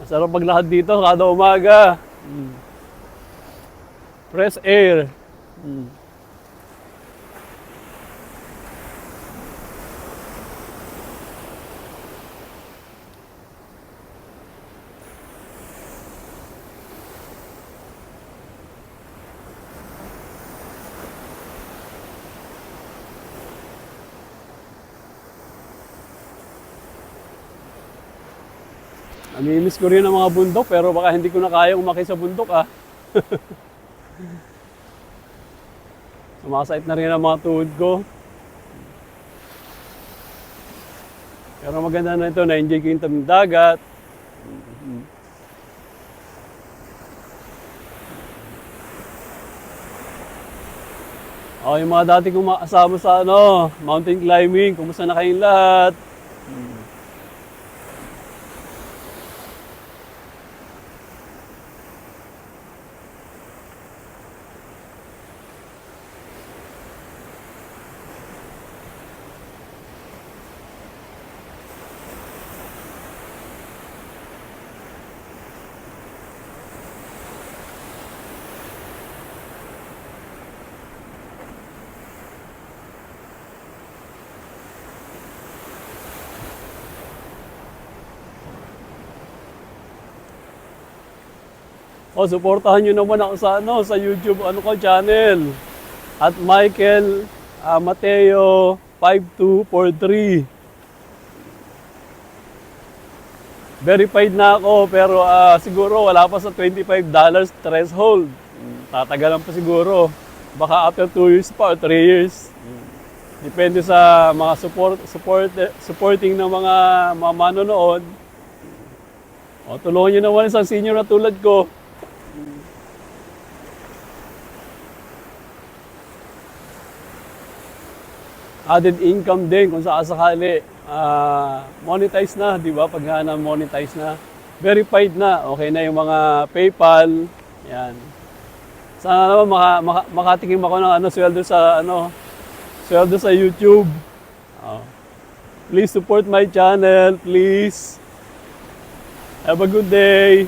Masarap maglakad dito kada umaga. Fresh air. Namimiss ko rin ang mga bundok pero baka hindi ko na kaya umakit sa bundok ah. Sumasakit na rin ang mga tuhod ko. Pero maganda na ito, na-enjoy ko yung tabing dagat. Yung mga dati kong makasama sa mountain climbing, kumusta na kayong lahat? Suportahan nyo naman ako sa YouTube channel. At Michael Mateo 5243. Verified na ako pero siguro wala pa sa $25 threshold. Tatagalan pa siguro. Baka after 2 years pa or 3 years. Depende sa mga supporting ng mga manonood. Tulungan nyo naman isang senior na tulad ko. Added income din kung sakali monetize na, di ba? Pag na-monetize na, verified na, okay na yung mga PayPal, yan. Sana naman makatikim ako ng sweldo sa YouTube. Please support my channel, please. Have a good day.